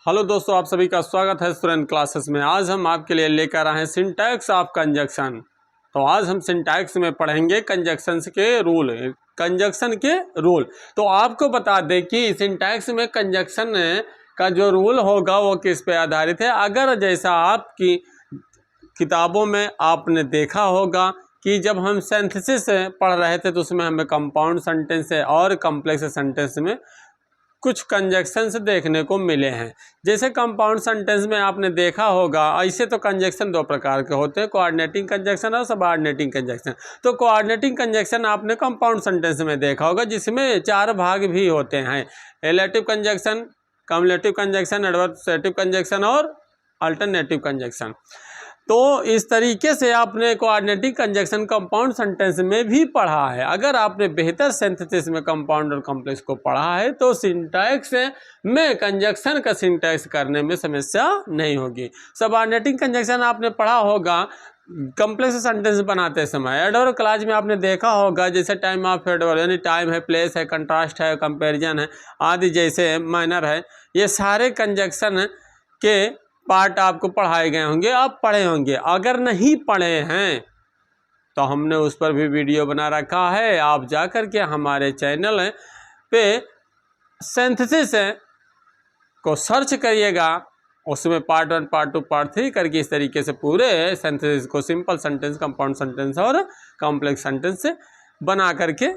Hello दोस्तों, आप सभी का स्वागत है स्टूडेंट क्लासेस में। आज हम आपके लिए लेकर आए हैं सिंटैक्स ऑफ कंजक्शन। तो आज हम सिंटैक्स में पढ़ेंगे कंजक्शंस के रूल, कंजक्शन के रूल। तो आपको बता दें कि सिंटैक्स में कंजक्शन का जो रूल होगा वो किस पे आधारित है। अगर जैसा आपकी किताबों में आपने देखा होगा कि जब हम सिंथेसिस पढ़ रहे थे तो उसमें हमें कंपाउंड सेंटेंस और कॉम्प्लेक्स सेंटेंस में कुछ कंजक्शंस देखने को मिले हैं। जैसे कंपाउंड सेंटेंस में आपने देखा होगा, ऐसे तो कंजक्शन दो प्रकार के होते हैं, कोऑर्डिनेटिंग कंजक्शन और सबऑर्डिनेटिंग कंजक्शन। तो कोऑर्डिनेटिंग कंजक्शन आपने कंपाउंड सेंटेंस में देखा होगा, जिसमें 4 भाग भी होते हैं: relative conjunction, cumulative conjunction, adversative conjunction और अल्टरनेटिव कंजक्शन। तो इस तरीके से आपने कोऑर्डिनेटिंग कंजक्शन कंपाउंड सेंटेंस में भी पढ़ा है। अगर आपने बेहतर सिंथेसिस में कंपाउंड और कॉम्प्लेक्स को पढ़ा है तो सिंटैक्स में कंजक्शन का सिंटैक्स करने में समस्या नहीं होगी। सबऑर्डिनेटिंग कंजक्शन आपने पढ़ा होगा कॉम्प्लेक्स सेंटेंस बनाते समय। एडवर्ब क्लॉज में आपने देखा होगा, जैसे टाइम ऑफ एडवर्ब यानी टाइम है, प्लेस है, कंट्रास्ट है, कंपैरिजन है आदि, जैसे माइनर है, ये सारे कंजक्शन के पार्ट आपको पढ़ाए गए होंगे, आप पढ़े होंगे। अगर नहीं पढ़े हैं तो हमने उस पर भी वीडियो बना रखा है, आप जा कर के हमारे चैनल पे सिंथेसिस को सर्च करिएगा, उसमें पार्ट 1, पार्ट 2, पार्ट 3 करके इस तरीके से पूरे सिंथेसिस को सिंपल सेंटेंस, कंपाउंड सेंटेंस और कॉम्प्लेक्स सेंटेंस से बना करके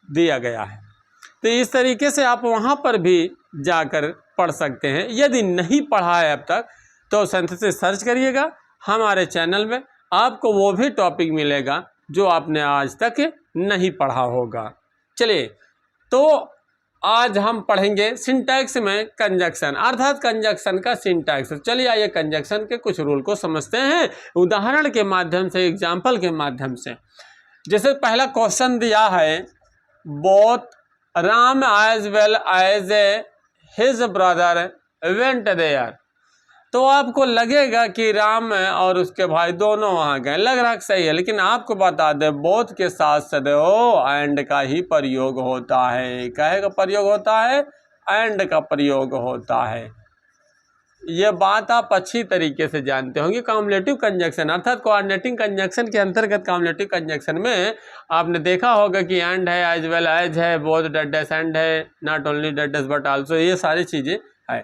दिया गया है। तो इस तरीके से आप वहाँ पर भी जाकर पढ़ सकते हैं। यदि नहीं पढ़ा है अब तक तो सिंथेसिस सर्च करिएगा, हमारे चैनल में आपको वो भी टॉपिक मिलेगा जो आपने आज तक नहीं पढ़ा होगा। चलिए, तो आज हम पढ़ेंगे सिंटैक्स में कंजक्शन, अर्थात कंजक्शन का सिंटैक्स। चलिए आइए कंजक्शन के कुछ रूल को समझते हैं उदाहरण के माध्यम से, एग्जाम्पल के माध्यम से। जैसे पहला क्वेश्चन दिया है, both Ram as well as his brother went there. तो आपको लगेगा कि राम और उसके भाई दोनों वहाँ गए, लग रहा सही है, लेकिन आपको बता दें बोथ के साथ सदैव एंड का ही प्रयोग होता है। कहे का प्रयोग होता है, एंड का प्रयोग होता है। ये बात आप अच्छी तरीके से जानते होंगे। कॉम्युलेटिव कंजक्शन अर्थात कोऑर्डिनेटिंग कंजक्शन के अंतर्गत कॉम्युलेटिव कंजक्शन में आपने देखा होगा कि एंड है, एज वेल एज है, बोथ डैट डैश एंड है, not only that dash but also, ये सारी चीजें है।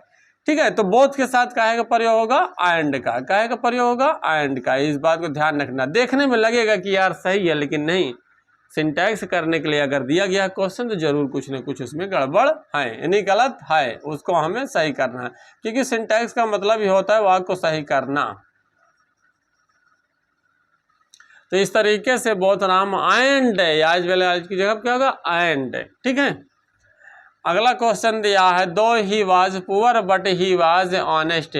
ठीक है, तो बोथ के साथ काहे का प्रयोग होगा, एंड का। काहे का प्रयोग होगा, एंड का। इस बात को ध्यान रखना। देखने में लगेगा कि यार सही है, लेकिन नहीं, सिंटैक्स करने के लिए अगर दिया गया क्वेश्चन तो जरूर कुछ न कुछ उसमें गड़बड़ है, यानी गलत है, उसको हमें सही करना है, क्योंकि सिंटैक्स का मतलब ही होता है वाक्य को सही करना। तो इस तरीके से बोथ राम एंड, आज वाले आज की जगह क्या होगा, एंड। ठीक है, अगला क्वेश्चन दिया है, दो he was poor but he was honest.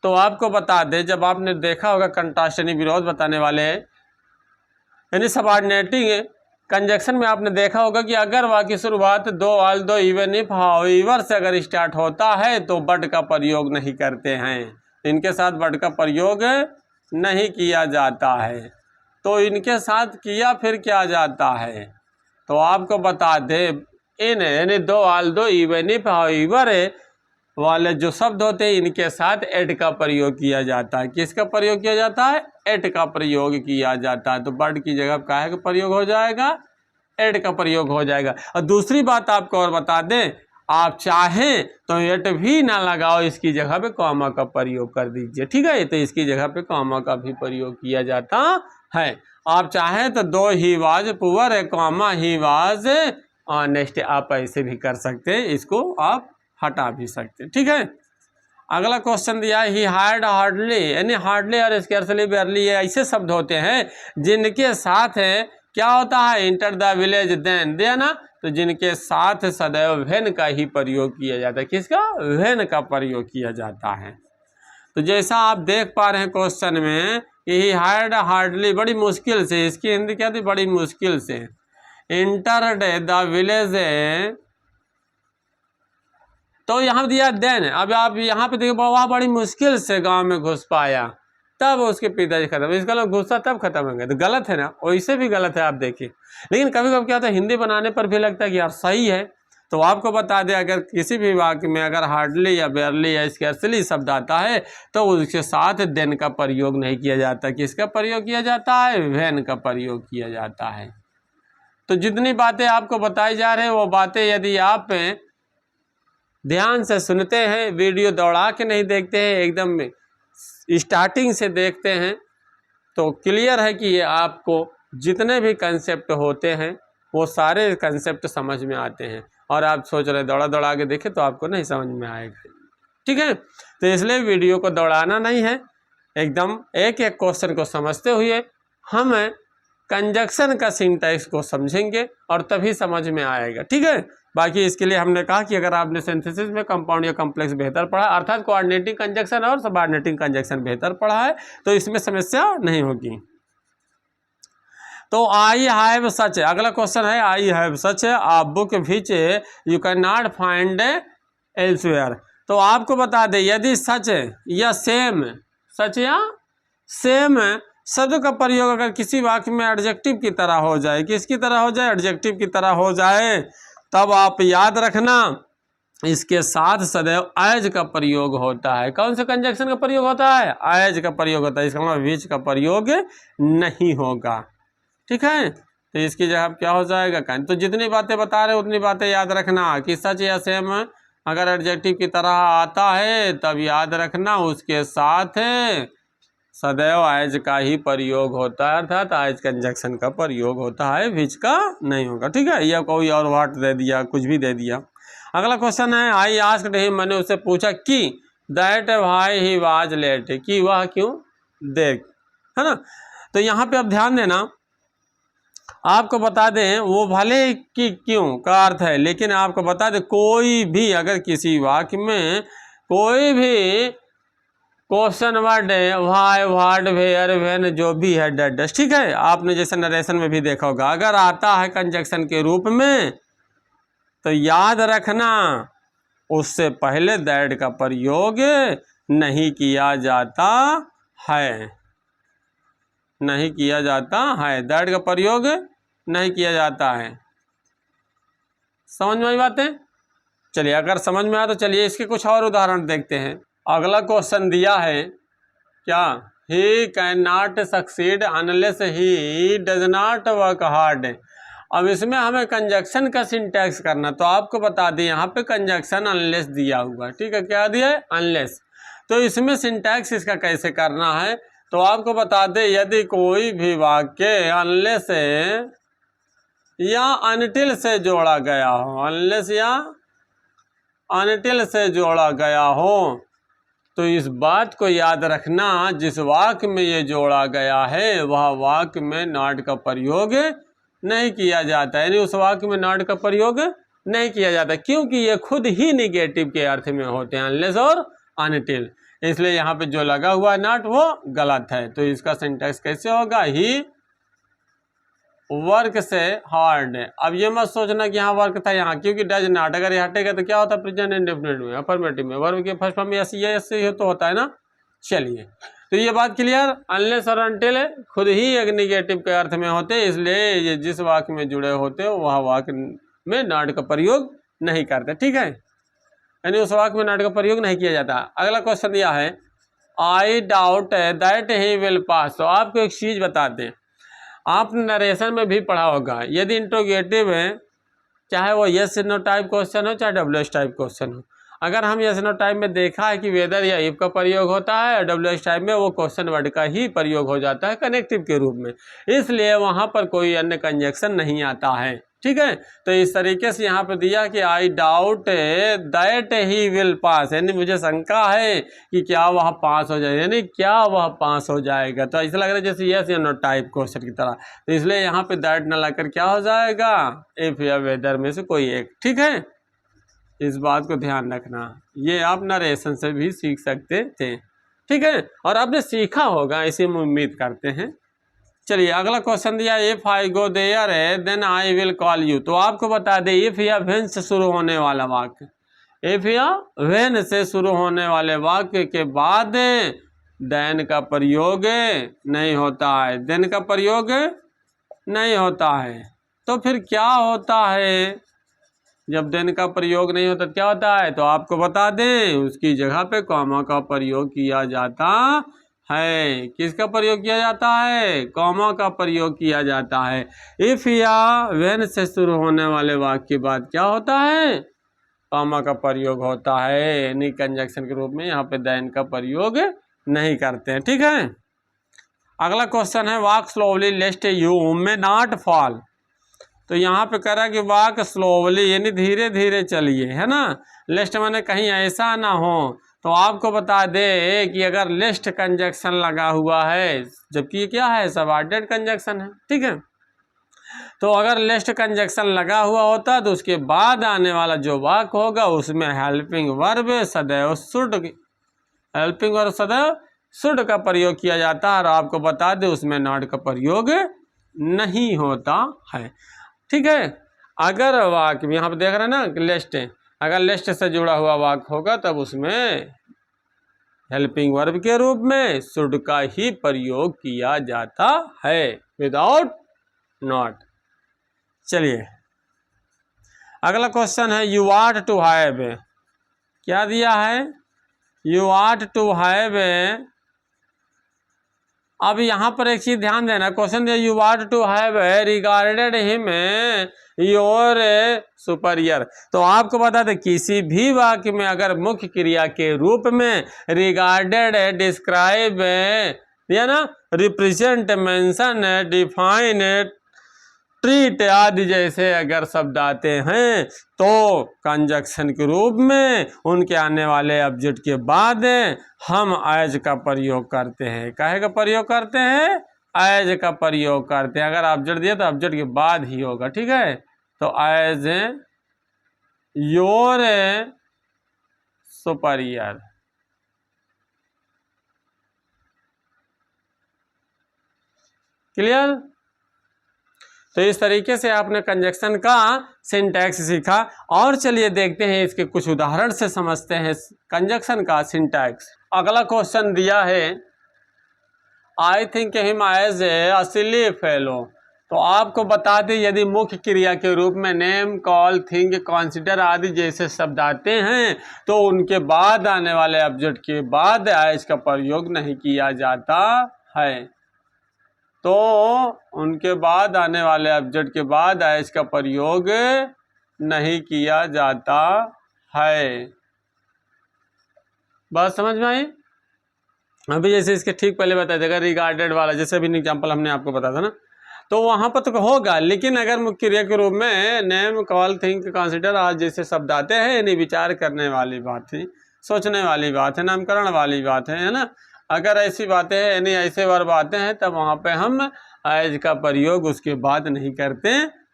तो आपको बता दे, जब आपने देखा होगा कंट्रास्ट यानी विरोध बताने वाले यानी सबऑर्डिनेटिंग कंजक्शन में आपने देखा होगा कि अगर वाक्य की शुरुआत दो ऑल दो इवन इफ हाउएवर से अगर स्टार्ट होता है तो बट का प्रयोग नहीं करते हैं, इनके साथ बट का प्रयोग नहीं किया जाता है। तो इनके साथ किया फिर क्या जाता है, तो आपको बता दे इन यानी दो ऑल दो इवन इफ हाउएवर वाले जो शब्द होते हैं इनके साथ एट का प्रयोग किया जाता है। किसका प्रयोग किया जाता है, एट का प्रयोग किया जाता है। तो बट की जगह काहे का प्रयोग हो जाएगा, एट का प्रयोग हो जाएगा। और दूसरी बात आपको और बता दें, आप चाहें तो एट भी ना लगाओ, इसकी जगह पे कॉमा का प्रयोग कर दीजिए। ठीक है, तो इसकी जगह पे कॉमा का भी प्रयोग किया जाता है। आप चाहें तो दो ही वाज पुअर है कॉमा ही वाज ऑनेस्ट, आप ऐसे भी कर सकते हैं, इसको आप हटा भी सकते हैं। ठीक है, अगला क्वेश्चन दिया है, ही हार्ड हार्डली यानी हार्डली और स्कैर्सली बेयरली, ये ऐसे शब्द होते हैं जिनके साथ है क्या होता है, इंटर द विलेज देन, दिया ना, तो जिनके साथ सदैव वेन का ही प्रयोग किया जाता है। किसका, वेन का प्रयोग किया जाता है। तो जैसा आप देख पा रहे हैं क्वेश्चन में, ही हार्ड हार्डली बड़ी मुश्किल से, इसकी हिंदी क्या थी, बड़ी मुश्किल से, इंटर्ड द विलेज, तो यहाँ दिया देन। अब आप यहाँ पे देखिए, वह बड़ी मुश्किल से गांव में घुस पाया, तब उसके पिताजी खत्म। इसका लोग गुस्सा तब खत्म होंगे, तो गलत है ना, वैसे भी गलत है, आप देखिए। लेकिन कभी कभी क्या होता है, हिंदी बनाने पर भी लगता है कि यार सही है, तो आपको बता दें अगर किसी भी वाक्य में अगर हार्डली या बेयरली या स्कैर्सली शब्द आता है तो उसके साथ देन का प्रयोग नहीं किया जाता। किसका प्रयोग किया जाता है? व्हेन का प्रयोग किया जाता है। तो जितनी बातें आपको बताई जा रही है वो बातें यदि आप ध्यान से सुनते हैं, वीडियो दौड़ा के नहीं देखते हैं, एकदम स्टार्टिंग से देखते हैं, तो क्लियर है कि ये आपको जितने भी कंसेप्ट होते हैं वो सारे कंसेप्ट समझ में आते हैं। और आप सोच रहे दौड़ा दौड़ा के देखें तो आपको नहीं समझ में आएगा। ठीक है, तो इसलिए वीडियो को दौड़ाना नहीं है, एकदम एक एक क्वेश्चन को समझते हुए हम कंजक्शन का सिंटैक्स को समझेंगे और तभी समझ में आएगा। ठीक है, बाकी इसके लिए हमने कहा कि अगर आपने सिंथेसिस में कंपाउंड या कॉम्प्लेक्स बेहतर पढ़ा, अर्थात कोऑर्डिनेटिंग कंजक्शन और सबऑर्डिनेटिंग कंजक्शन बेहतर पढ़ा है, तो इसमें समस्या नहीं होगी। तो आई हैव सच, अगला क्वेश्चन है I have such a book which you can not find elsewhere. तो आपको बता दें यदि सच या सेम, सच या सेम शब्द का प्रयोग अगर किसी वाक्य में एडजेक्टिव की तरह हो जाए, किसकी तरह हो जाए? एडजेक्टिव की तरह हो जाए, तब आप याद रखना इसके साथ सदैव एज का प्रयोग होता है। कौन से कंजक्शन का प्रयोग होता है? एज का प्रयोग होता है। इसका मतलब व्हिच का प्रयोग नहीं होगा। ठीक है, तो इसकी जगह क्या हो जाएगा? तो जितनी बातें बता रहे उतनी बातें याद रखना कि सच या सेम अगर एडजेक्टिव की तरह आता है तब याद रखना उसके साथ सदैव एज का ही प्रयोग होता है, अर्थात एज कंजक्शन का प्रयोग होता है, व्हिच का नहीं होगा। ठीक है, या कोई और व्हाट दे दिया, कुछ भी दे दिया। अगला क्वेश्चन है आई आस्क्ड हिम, मैंने उससे पूछा कि that why he was late, कि वह क्यों देर, है ना। तो यहाँ पे अब ध्यान देना, आपको बता दें वो भले कि क्यों का अर्थ है, लेकिन आपको बता दें कोई भी अगर किसी वाक्य में कोई भी क्वेश्चन वर्ड है, व्हाई व्हाट वेयर व्हेन जो भी है डेट डस्ट, ठीक है, आपने जैसे नरेशन में भी देखा होगा, अगर आता है कंजक्शन के रूप में तो याद रखना उससे पहले दैट का प्रयोग नहीं किया जाता है, नहीं किया जाता है, दैट का प्रयोग नहीं किया जाता है। समझ में आई बातें? चलिए अगर समझ में आया तो चलिए इसके कुछ और उदाहरण देखते हैं। अगला क्वेश्चन दिया है क्या, he can not succeed unless he does not work hard. अब इसमें हमें कंजक्शन का सिंटैक्स करना, तो आपको बता दें यहाँ पे कंजक्शन अनलेस दिया हुआ, ठीक है, क्या दिया है? अनलेस। तो इसमें सिंटैक्स इसका कैसे करना है, तो आपको बता दें यदि कोई भी वाक्य अनलेस या अनटिल से जोड़ा गया हो, अनलेस या अनटिल से जोड़ा गया हो, तो इस बात को याद रखना जिस वाक्य में ये जोड़ा गया है वह वाक्य में नॉट का प्रयोग नहीं किया जाता, यानी उस वाक्य में नॉट का प्रयोग नहीं किया जाता, क्योंकि ये खुद ही निगेटिव के अर्थ में होते हैं, अनलेस और अनटिल। इसलिए यहाँ पे जो लगा हुआ है नॉट वो गलत है। तो इसका सिंटैक्स कैसे होगा, ही वर्क से हार्ड। अब ये मत सोचना कि यहाँ वर्क था यहाँ, क्योंकि डज नॉट अगर ये हटेगा तो क्या होता है? प्रेजेंट इंडेफिनिट में, अफर्मेटिव में, वर्ब के फर्स्ट फॉर्म में एस तो होता है ना। चलिए तो ये बात क्लियर, अनलेस और अनटिल खुद ही एक निगेटिव के अर्थ में होते हैं, इसलिए ये जिस वाक्य में जुड़े होते हो वह वाक्य में नॉट का प्रयोग नहीं करते, ठीक है, यानी उस वाक्य में नॉट का प्रयोग नहीं किया जाता। अगला क्वेश्चन दिया है I doubt that he will pass. तो आपको एक चीज बताते हैं, आपने नरेशन में भी पढ़ा होगा, यदि इंट्रोगेटिव है, चाहे वो यस नो टाइप क्वेश्चन हो चाहे डब्ल्यूएच टाइप क्वेश्चन हो, अगर हम यस नो टाइप में देखा है कि वेदर या इफ का प्रयोग होता है, और डब्ल्यूएच टाइप में वो क्वेश्चन वर्ड का ही प्रयोग हो जाता है कनेक्टिव के रूप में, इसलिए वहाँ पर कोई अन्य कंजक्शन नहीं आता है, ठीक है। तो इस तरीके से यहाँ पर दिया कि I doubt that he will pass, यानी मुझे शंका है कि क्या वह पास हो जाएगा, यानी क्या वह पास हो जाएगा। तो ऐसा लग रहा है जैसे यस या नो टाइप क्वेश्चन की तरह, तो इसलिए यहाँ पे दैट न लाकर क्या हो जाएगा, इफ या वेदर में से कोई एक, ठीक है। इस बात को ध्यान रखना, ये आप नरेशन से भी सीख सकते थे, ठीक है, और आपने सीखा होगा इसी में उम्मीद करते हैं। चलिए अगला क्वेश्चन दिया इफ आई गो देयर है then I will call you. तो आपको बता दें इफ या व्हेन से शुरू होने वाला वाक्य, इफ या व्हेन से शुरू होने वाले वाक्य के बाद देन का प्रयोग नहीं होता है, देन का प्रयोग नहीं होता है, तो फिर क्या होता है, जब देन का प्रयोग नहीं होता क्या होता है, तो आपको बता दें उसकी जगह पे कॉमा का प्रयोग किया जाता है। किसका प्रयोग किया जाता है, कॉमा का प्रयोग किया जाता है। इफ या व्हेन से शुरू होने वाले वाक्य के बाद क्या होता है, कॉमा का प्रयोग होता है, यानी कंजक्शन के रूप में यहाँ पे देन का प्रयोग नहीं करते हैं। ठीक है, अगला क्वेश्चन है walk slowly लेस्ट you may not fall. तो यहाँ पे कह रहा है कि वॉक स्लोवली यानी धीरे धीरे चलिए, है ना। लेस्ट माने कहीं ऐसा ना हो। तो आपको बता दे कि अगर लेस्ट कंजक्शन लगा हुआ है, जबकि ये क्या है, सबऑर्डिनेट कंजक्शन है। ठीक है, तो अगर लेस्ट कंजक्शन लगा हुआ होता तो उसके बाद आने वाला जो वाक होगा उसमें हेल्पिंग वर्ब सदैव शुड, हेल्पिंग वर्ब सदैव शुड का प्रयोग किया जाता है। और आपको बता दे उसमें नॉट का प्रयोग नहीं होता है। ठीक है, अगर वाक यहाँ पे देख रहे हैं ना लेस्ट, अगर लेस्ट से जुड़ा हुआ वाक होगा तब उसमें हेल्पिंग वर्ब के रूप में शुड का ही प्रयोग किया जाता है, विदाउट नॉट। चलिए अगला क्वेश्चन है यू आर टू हैव, क्या दिया है, यू आर टू हैव। अब यहाँ पर एक चीज ध्यान देना, क्वेश्चन दिया you are to have regarded him your superior. तो आपको बता दें किसी भी वाक्य में अगर मुख्य क्रिया के रूप में रिगार्डेड, डिस्क्राइब या ना रिप्रेजेंट, मेंशन, डिफाइन, ट्रीट आदि जैसे अगर शब्द आते हैं तो कंजक्शन के रूप में उनके आने वाले ऑब्जेक्ट के बाद हम एज का प्रयोग करते हैं। काहे का प्रयोग करते हैं, एज का प्रयोग करते हैं। अगर ऑब्जेक्ट दिया तो ऑब्जेक्ट के बाद ही होगा। ठीक है, तो एज योर सुपरियर। क्लियर। तो इस तरीके से आपने कंजक्शन का सिंटैक्स सीखा। और चलिए देखते हैं इसके कुछ उदाहरण से समझते हैं कंजक्शन का सिंटैक्स। अगला क्वेश्चन दिया है I think him as a silly fellow. तो आपको बता दें यदि मुख्य क्रिया के रूप में नेम, कॉल, थिंक, कंसीडर आदि जैसे शब्द आते हैं तो उनके बाद आने वाले ऑब्जेक्ट के बाद एज का प्रयोग नहीं किया जाता है। तो उनके बाद आने वाले ऑब्जेक्ट के बाद एज का प्रयोग नहीं किया जाता है। बात समझ में आई। अभी जैसे इसके ठीक पहले बताया था रिगार्डेड वाला, जैसे अभी एग्जाम्पल हमने आपको बताया था ना, तो वहाँ पर तो होगा। लेकिन अगर मुख्य क्रिया के रूप में नेम, कॉल, थिंक, कंसीडर आज जैसे शब्द आते हैं यानी विचार करने वाली बात है, सोचने वाली बात है, नामकरण वाली बात है ना। अगर ऐसी बातें हैं यानी ऐसे वर्ब आते हैं तब वहाँ पे हम एज का प्रयोग उसके बाद नहीं करते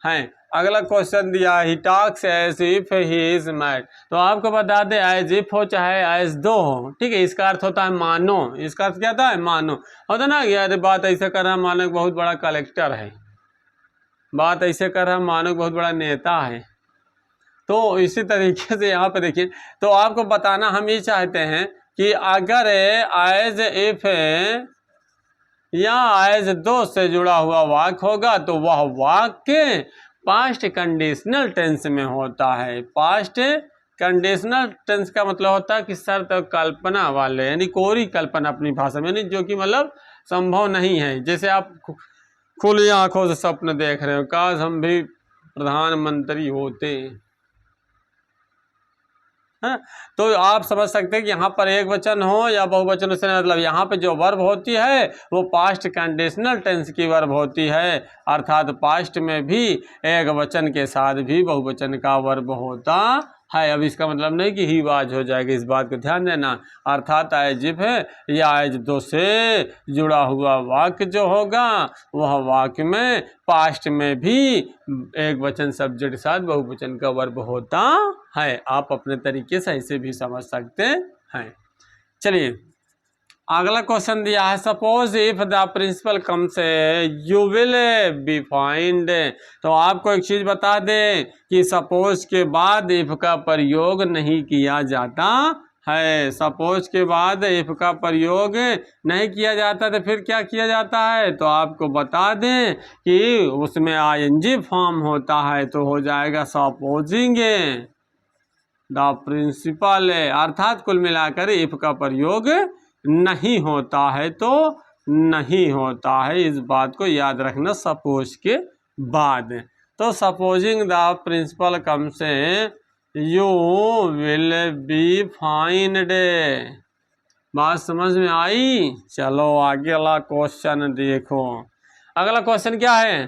हैं। अगला क्वेश्चन दिया he talks as if he is mad. तो आपको बता दें एज इफ हो चाहे एज दो हो, ठीक है, इसका अर्थ होता है मानो। इसका अर्थ क्या होता है, मानो। होता ना यार बात ऐसे कर रहा मानो बहुत बड़ा कलेक्टर है, बात ऐसे कर रहा मानो बहुत बड़ा नेता है। तो इसी तरीके से यहाँ पे देखिए, तो आपको बताना हम ये चाहते हैं कि अगर एज इफ या एज दो से जुड़ा हुआ वाक्य होगा तो वह वाक्य पास्ट कंडीशनल टेंस में होता है। पास्ट कंडीशनल टेंस का मतलब होता है कि शर्त कल्पना वाले, यानी कोरी कल्पना अपनी भाषा में, यानी जो कि मतलब संभव नहीं है। जैसे आप खुली आंखों से स्वप्न देख रहे हो, काश हम भी प्रधानमंत्री होते, है। तो आप समझ सकते हैं कि यहाँ पर एक वचन हो या बहुवचन से मतलब यहाँ पे जो वर्ब होती है वो पास्ट कंडीशनल टेंस की वर्ब होती है, अर्थात पास्ट में भी एक वचन के साथ भी बहुवचन का वर्ब होता है। अब इसका मतलब नहीं कि ही वाज हो जाएगा, इस बात को ध्यान देना। अर्थात एज इफ या एज दो से जुड़ा हुआ वाक्य जो होगा वह वाक्य में पास्ट में भी एक वचन सब्जेक्ट के साथ बहुवचन का वर्ब होता है। आप अपने तरीके से ऐसे भी समझ सकते हैं। चलिए अगला क्वेश्चन दिया है सपोज इफ द प्रिंसिपल कम से यू विल बी फाइंड। तो आपको एक चीज बता दें कि सपोज के बाद इफ का प्रयोग नहीं किया जाता है। सपोज के बाद इफ का प्रयोग नहीं किया जाता तो फिर क्या किया जाता है, तो आपको बता दें कि उसमें आईएनजी फॉर्म होता है तो हो जाएगा सपोजिंग द प्रिंसिपल, अर्थात कुल मिलाकर इफ का प्रयोग नहीं होता है तो नहीं होता है, इस बात को याद रखना सपोज के बाद। तो सपोजिंग द प्रिंसिपल कम से यू विल बी फाइंड, बात समझ में आई। चलो आगे अगला क्वेश्चन देखो। अगला क्वेश्चन क्या है,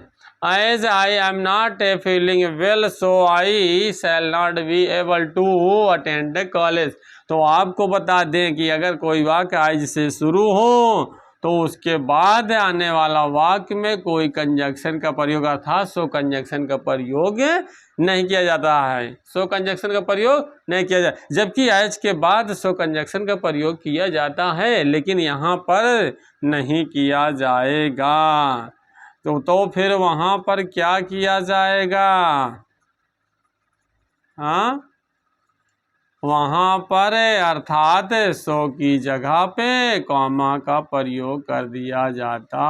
as I am not feeling well so I shall not be able to attend college. तो आपको बता दें कि अगर कोई वाक्य आज से शुरू हो तो उसके बाद आने वाला वाक्य में कोई कंजक्शन का प्रयोग अर्थात सो कंजक्शन का प्रयोग नहीं किया जाता है, सो कंजक्शन का प्रयोग नहीं किया जाता, जबकि एज के बाद सो कंजक्शन का प्रयोग किया जाता है लेकिन यहाँ पर नहीं किया जाएगा। तो फिर वहाँ पर क्या किया जाएगा, हाँ वहाँ पर अर्थात सो की जगह पे कॉमा का प्रयोग कर दिया जाता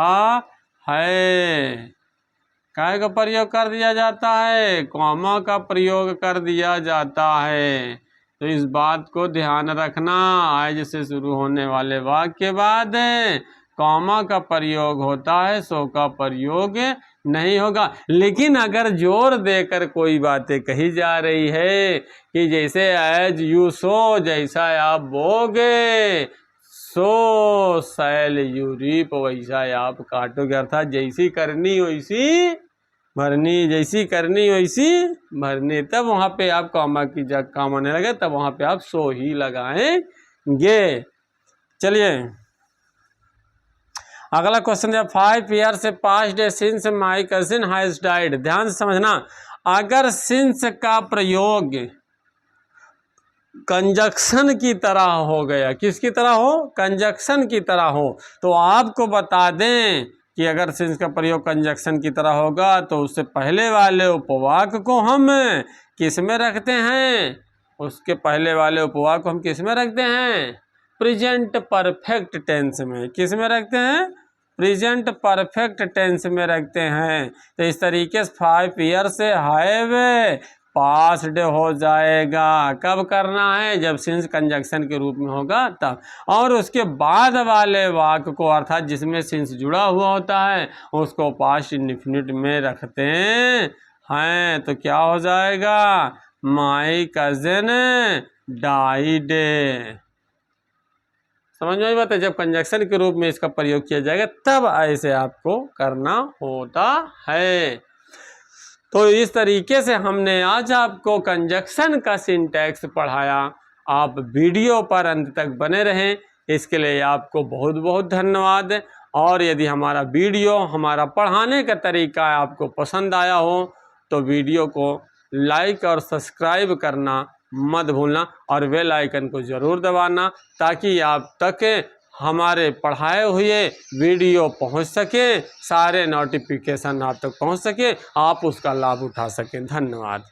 है। काय का प्रयोग कर दिया जाता है, कॉमा का प्रयोग कर दिया जाता है। तो इस बात को ध्यान रखना, आज से शुरू होने वाले वाक्य के बाद कॉमा का प्रयोग होता है, सो का प्रयोग नहीं होगा। लेकिन अगर जोर देकर कोई बातें कही जा रही है कि जैसे एज यू सो, जैसा आप बोगे, सो शैल यू रीप, वैसा आप काटोगे, अर्थात जैसी करनी वैसी भरनी, जैसी करनी वैसी भरनी, तब वहाँ पे आप कॉमा की जगह काम आने लगे तब वहाँ पे आप सो ही लगाएंगे। चलिए अगला क्वेश्चन है 5 years से past since my cousin has died. ध्यान से समझना, अगर सिंस का प्रयोग कंजक्शन की तरह हो गया, किसकी तरह हो, कंजक्शन की तरह हो, तो आपको बता दें कि अगर सिंस का प्रयोग कंजक्शन की तरह होगा तो उससे पहले वाले उपवाक्य को हम किस में रखते हैं, उसके पहले वाले उपवाक्य को हम किस में रखते हैं, प्रेजेंट परफेक्ट टेंस में। किस में रखते हैं, प्रेजेंट परफेक्ट टेंस में रखते हैं। तो इस तरीके से 5 years से हैव पास्ड हो जाएगा। कब करना है, जब सिंस कंजक्शन के रूप में होगा तब। और उसके बाद वाले वाक्य को अर्थात जिसमें सिंस जुड़ा हुआ होता है उसको पास्ट इंडेफिनिट में रखते हैं। तो क्या हो जाएगा, माई कजिन डाइड। समझ में बात है, जब कंजक्शन के रूप में इसका प्रयोग किया जाएगा तब ऐसे आपको करना होता है। तो इस तरीके से हमने आज आपको कंजक्शन का सिंटैक्स पढ़ाया। आप वीडियो पर अंत तक बने रहें, इसके लिए आपको बहुत बहुत धन्यवाद। और यदि हमारा वीडियो, हमारा पढ़ाने का तरीका आपको पसंद आया हो तो वीडियो को लाइक और सब्सक्राइब करना मत भूलना और बेल आइकन को ज़रूर दबाना ताकि आप तक हमारे पढ़ाए हुए वीडियो पहुंच सके, सारे नोटिफिकेशन आप तक पहुंच सके, आप उसका लाभ उठा सकें। धन्यवाद।